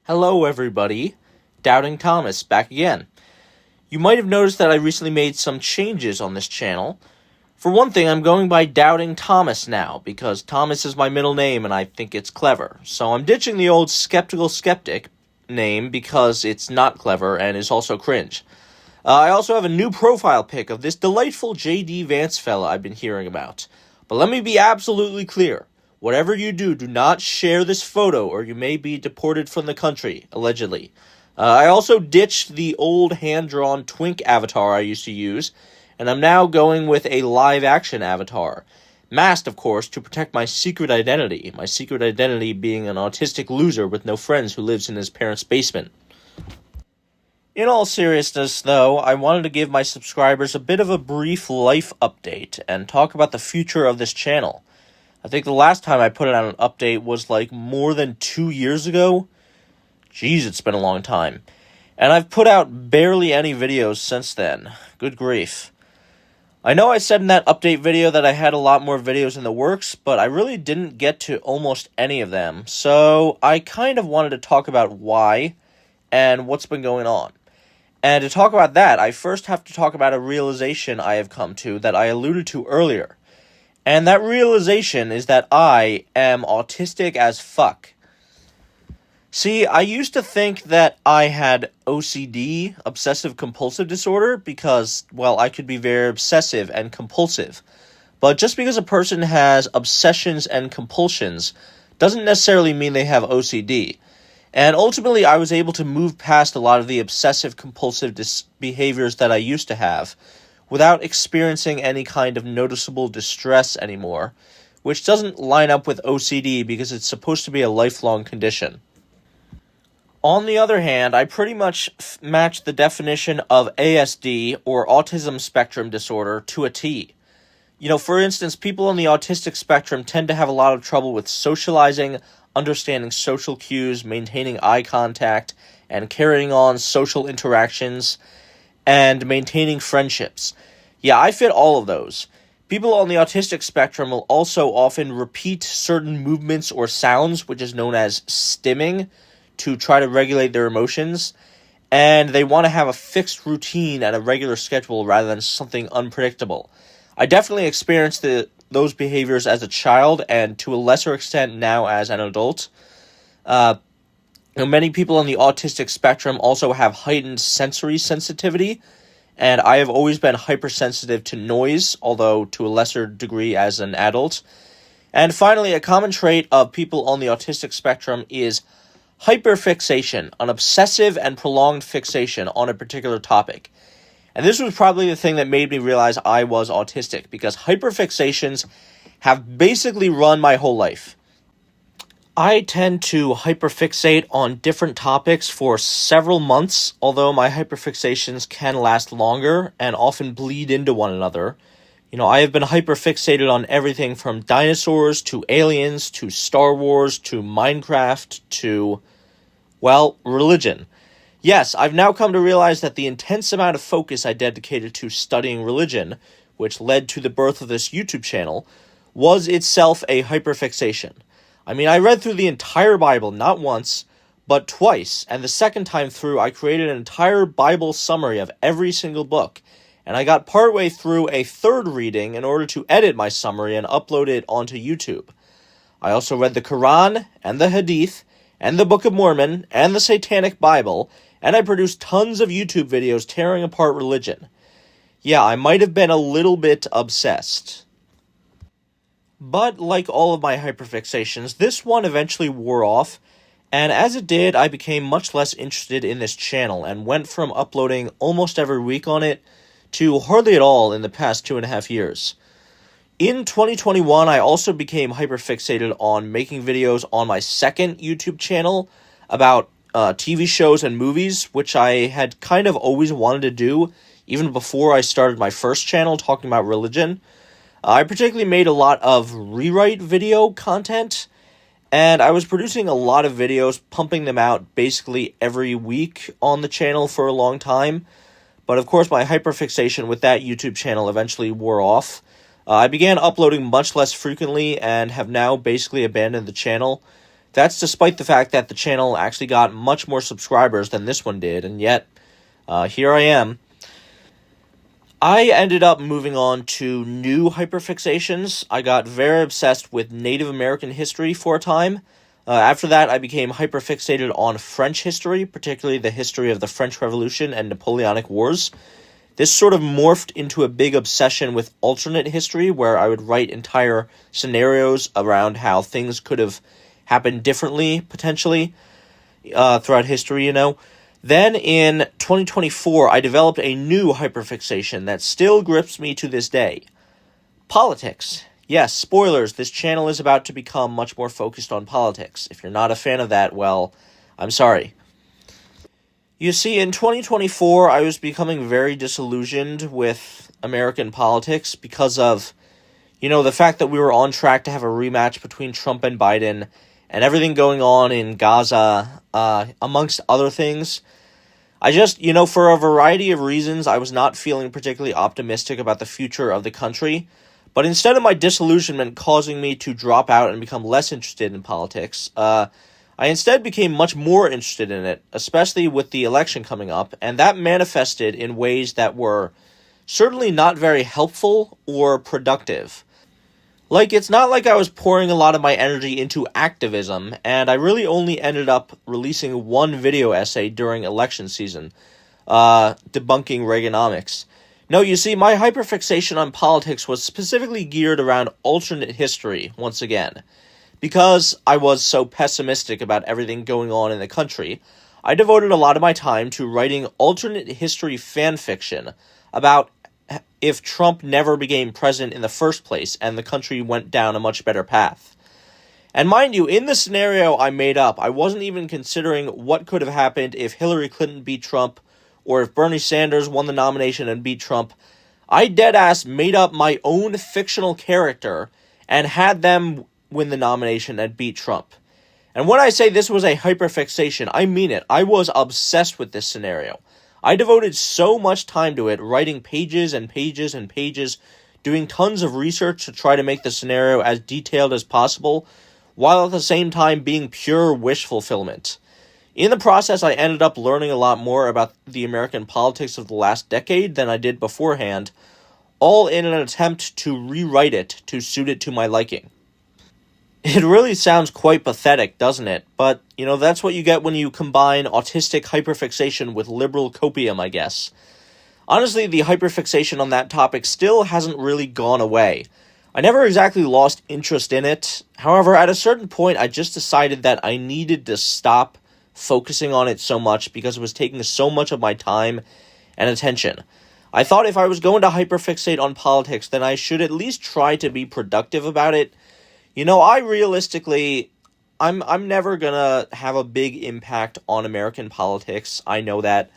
Hello, everybody. Doubting Thomas back again. You might have noticed that I recently made some changes on this channel. For one thing, I'm going by Doubting Thomas now, because Thomas is my middle name and I think it's clever. So I'm ditching the old Skeptical Skeptic name because it's not clever and is also cringe. I also have a new profile pic of this delightful J.D. Vance fella I've been hearing about. But let me be absolutely clear. Whatever you do not share this photo or you may be deported from the country, allegedly. I also ditched the old hand-drawn twink avatar I used to use, and I'm now going with a live-action avatar. Masked, of course, to protect my secret identity being an autistic loser with no friends who lives in his parents' basement. In all seriousness, though, I wanted to give my subscribers a bit of a brief life update and talk about the future of this channel. I think the last time I put out an update was like more than 2 years ago. Jeez, it's been a long time. And I've put out barely any videos since then. Good grief. I know I said in that update video that I had a lot more videos in the works, but I really didn't get to almost any of them. So I kind of wanted to talk about why and what's been going on. And to talk about that, I first have to talk about a realization I have come to that I alluded to earlier. And that realization is that I am autistic as fuck. See, I used to think that I had OCD, obsessive-compulsive disorder, because, well, I could be very obsessive and compulsive. But just because a person has obsessions and compulsions doesn't necessarily mean they have OCD. And ultimately, I was able to move past a lot of the obsessive-compulsive behaviors that I used to have, without experiencing any kind of noticeable distress anymore, which doesn't line up with OCD because it's supposed to be a lifelong condition. On the other hand, I pretty much match the definition of ASD, or autism spectrum disorder, to a T. You know, for instance, people on the autistic spectrum tend to have a lot of trouble with socializing, understanding social cues, maintaining eye contact, and carrying on social interactions, and maintaining friendships. Yeah, I fit all of those. People on the autistic spectrum will also often repeat certain movements or sounds, which is known as stimming, to try to regulate their emotions, and they want to have a fixed routine and a regular schedule rather than something unpredictable. I definitely experienced those behaviors as a child, and to a lesser extent now as an adult. Many people on the autistic spectrum also have heightened sensory sensitivity, and I have always been hypersensitive to noise, although to a lesser degree as an adult. And finally, a common trait of people on the autistic spectrum is hyperfixation, an obsessive and prolonged fixation on a particular topic. And this was probably the thing that made me realize I was autistic, because hyperfixations have basically run my whole life. I tend to hyperfixate on different topics for several months, although my hyperfixations can last longer and often bleed into one another. You know, I have been hyperfixated on everything from dinosaurs to aliens to Star Wars to Minecraft to, well, religion. Yes, I've now come to realize that the intense amount of focus I dedicated to studying religion, which led to the birth of this YouTube channel, was itself a hyperfixation. I mean, I read through the entire Bible not once, but twice, and the second time through I created an entire Bible summary of every single book, and I got partway through a third reading in order to edit my summary and upload it onto YouTube. I also read the Quran, and the Hadith, and the Book of Mormon, and the Satanic Bible, and I produced tons of YouTube videos tearing apart religion. Yeah, I might have been a little bit obsessed. But like all of my hyperfixations, this one eventually wore off, and as it did, I became much less interested in this channel and went from uploading almost every week on it to hardly at all in the past 2.5 years. In 2021, I also became hyperfixated on making videos on my second YouTube channel about TV shows and movies, which I had kind of always wanted to do, even before I started my first channel talking about religion. I particularly made a lot of rewrite video content, and I was producing a lot of videos, pumping them out basically every week on the channel for a long time. But of course, my hyperfixation with that YouTube channel eventually wore off. I began uploading much less frequently and have now basically abandoned the channel. That's despite the fact that the channel actually got much more subscribers than this one did, and yet, here I am. I ended up moving on to new hyperfixations. I got very obsessed with Native American history for a time. After that, I became hyperfixated on French history, particularly the history of the French Revolution and Napoleonic Wars. This sort of morphed into a big obsession with alternate history, where I would write entire scenarios around how things could have happened differently, potentially, throughout history, Then, in 2024, I developed a new hyperfixation that still grips me to this day. Politics. Yes, spoilers, this channel is about to become much more focused on politics. If you're not a fan of that, well, I'm sorry. You see, in 2024, I was becoming very disillusioned with American politics because of, the fact that we were on track to have a rematch between Trump and Biden, and everything going on in Gaza, amongst other things. I just, for a variety of reasons, I was not feeling particularly optimistic about the future of the country. But instead of my disillusionment causing me to drop out and become less interested in politics, I instead became much more interested in it, especially with the election coming up, and that manifested in ways that were certainly not very helpful or productive. It's not like I was pouring a lot of my energy into activism, and I really only ended up releasing one video essay during election season, debunking Reaganomics. No, you see, my hyperfixation on politics was specifically geared around alternate history, once again. Because I was so pessimistic about everything going on in the country, I devoted a lot of my time to writing alternate history fan fiction about if Trump never became president in the first place and the country went down a much better path. And mind you, in the scenario I made up, I wasn't even considering what could have happened if Hillary Clinton beat Trump, or if Bernie Sanders won the nomination and beat Trump. I deadass made up my own fictional character and had them win the nomination and beat Trump. And when I say this was a hyperfixation, I mean it. I was obsessed with this scenario. I devoted so much time to it, writing pages and pages and pages, doing tons of research to try to make the scenario as detailed as possible, while at the same time being pure wish fulfillment. In the process, I ended up learning a lot more about the American politics of the last decade than I did beforehand, all in an attempt to rewrite it to suit it to my liking. It really sounds quite pathetic, doesn't it? But, that's what you get when you combine autistic hyperfixation with liberal copium, I guess. Honestly, the hyperfixation on that topic still hasn't really gone away. I never exactly lost interest in it. However, at a certain point, I just decided that I needed to stop focusing on it so much because it was taking so much of my time and attention. I thought if I was going to hyperfixate on politics, then I should at least try to be productive about it. I'm never gonna have a big impact on American politics, I know that.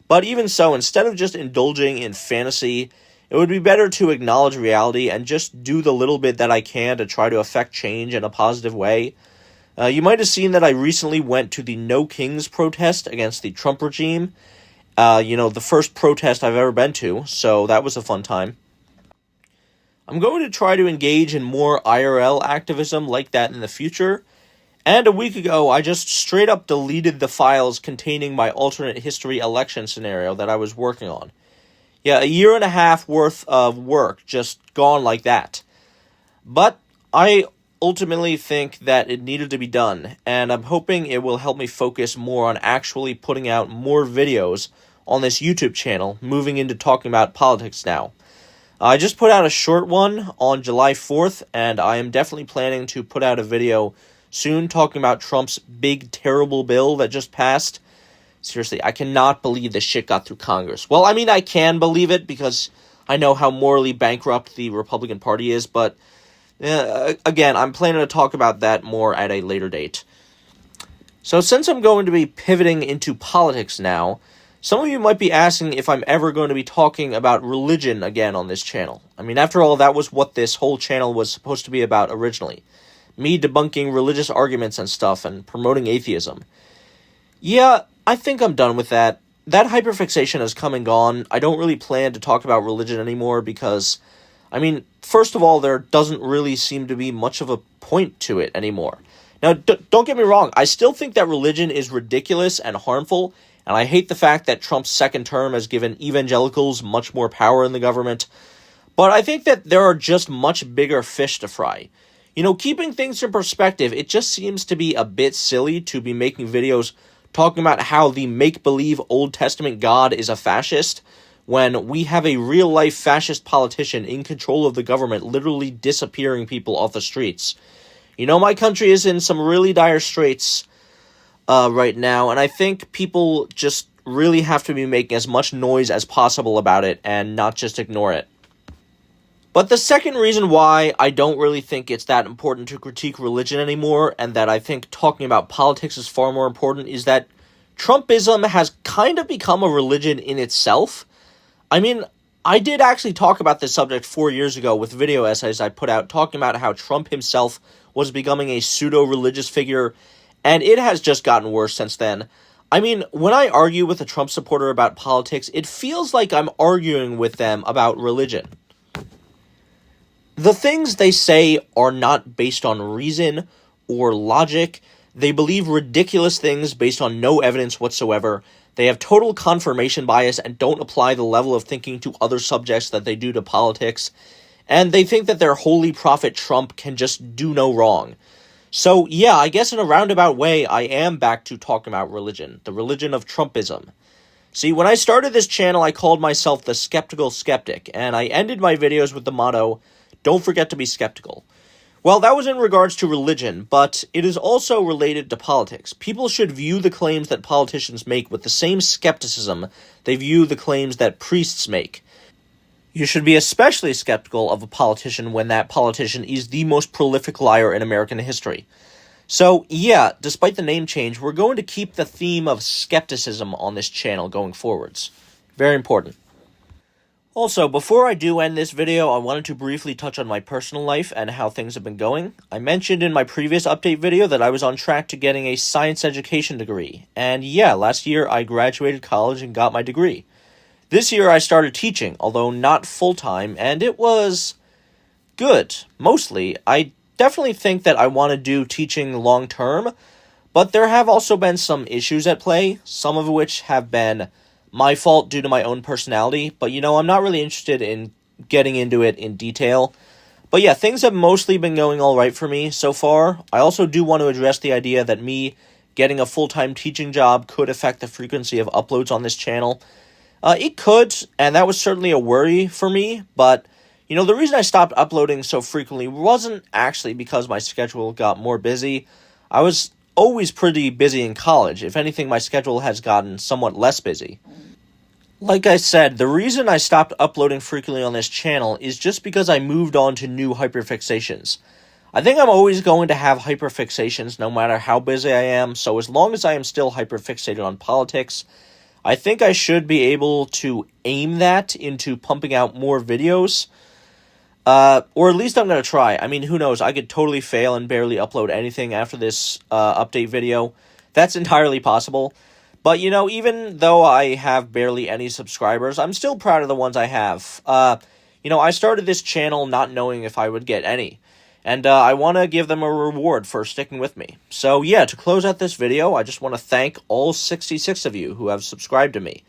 But even so, instead of just indulging in fantasy, it would be better to acknowledge reality and just do the little bit that I can to try to affect change in a positive way. You might have seen that I recently went to the No Kings protest against the Trump regime. The first protest I've ever been to, so that was a fun time. I'm going to try to engage in more IRL activism like that in the future, and a week ago I just straight up deleted the files containing my alternate history election scenario that I was working on. Yeah, a year and a half worth of work just gone like that. But I ultimately think that it needed to be done, and I'm hoping it will help me focus more on actually putting out more videos on this YouTube channel, moving into talking about politics now. I just put out a short one on July 4th, and I am definitely planning to put out a video soon talking about Trump's big, terrible bill that just passed. Seriously, I cannot believe this shit got through Congress. Well, I mean, I can believe it because I know how morally bankrupt the Republican Party is, but again, I'm planning to talk about that more at a later date. So since I'm going to be pivoting into politics now, some of you might be asking if I'm ever going to be talking about religion again on this channel. I mean, after all, that was what this whole channel was supposed to be about originally. Me debunking religious arguments and stuff and promoting atheism. Yeah, I think I'm done with that. That hyperfixation has come and gone. I don't really plan to talk about religion anymore because, first of all, there doesn't really seem to be much of a point to it anymore. Now, don't get me wrong, I still think that religion is ridiculous and harmful, and I hate the fact that Trump's second term has given evangelicals much more power in the government, but I think that there are just much bigger fish to fry. You know, keeping things in perspective, it just seems to be a bit silly to be making videos talking about how the make-believe Old Testament God is a fascist, when we have a real-life fascist politician in control of the government literally disappearing people off the streets. You know, my country is in some really dire straits right now, and I think people just really have to be making as much noise as possible about it and not just ignore it. But the second reason why I don't really think it's that important to critique religion anymore, and that I think talking about politics is far more important, is that Trumpism has kind of become a religion in itself. I mean, I did actually talk about this subject 4 years ago with video essays I put out talking about how Trump himself was becoming a pseudo-religious figure, and it has just gotten worse since then. I mean, when I argue with a Trump supporter about politics, it feels like I'm arguing with them about religion. The things they say are not based on reason or logic. They believe ridiculous things based on no evidence whatsoever. They have total confirmation bias and don't apply the level of thinking to other subjects that they do to politics. And they think that their holy prophet Trump can just do no wrong. So, yeah, I guess in a roundabout way, I am back to talking about religion. The religion of Trumpism. See, when I started this channel, I called myself the Skeptical Skeptic, and I ended my videos with the motto, "Don't forget to be skeptical." Well, that was in regards to religion, but it is also related to politics. People should view the claims that politicians make with the same skepticism they view the claims that priests make. You should be especially skeptical of a politician when that politician is the most prolific liar in American history. So, yeah, despite the name change, we're going to keep the theme of skepticism on this channel going forwards. Very important. Also, before I do end this video, I wanted to briefly touch on my personal life and how things have been going. I mentioned in my previous update video that I was on track to getting a science education degree. And yeah, last year I graduated college and got my degree. This year I started teaching, although not full-time, and it was good, mostly. I definitely think that I want to do teaching long-term, but there have also been some issues at play, some of which have been my fault due to my own personality, but you know, I'm not really interested in getting into it in detail. But yeah, things have mostly been going all right for me so far. I also do want to address the idea that me getting a full-time teaching job could affect the frequency of uploads on this channel. It could, and that was certainly a worry for me, but you know, the reason I stopped uploading so frequently wasn't actually because my schedule got more busy. I was always pretty busy in college. If anything, my schedule has gotten somewhat less busy. Like I said, the reason I stopped uploading frequently on this channel is just because I moved on to new hyperfixations. I think I'm always going to have hyperfixations no matter how busy I am, so as long as I am still hyperfixated on politics, I think I should be able to aim that into pumping out more videos. Or at least I'm going to try. I mean, who knows? I could totally fail and barely upload anything after this update video. That's entirely possible. But, you know, even though I have barely any subscribers, I'm still proud of the ones I have. You know, I started this channel not knowing if I would get any. And I want to give them a reward for sticking with me. So, yeah, to close out this video, I just want to thank all 66 of you who have subscribed to me.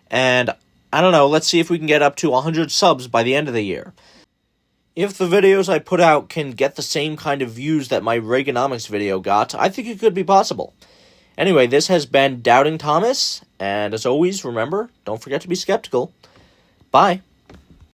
And, I don't know, let's see if we can get up to 100 subs by the end of the year. If the videos I put out can get the same kind of views that my Reaganomics video got, I think it could be possible. Anyway, this has been Doubting Thomas, and as always, remember, don't forget to be skeptical. Bye.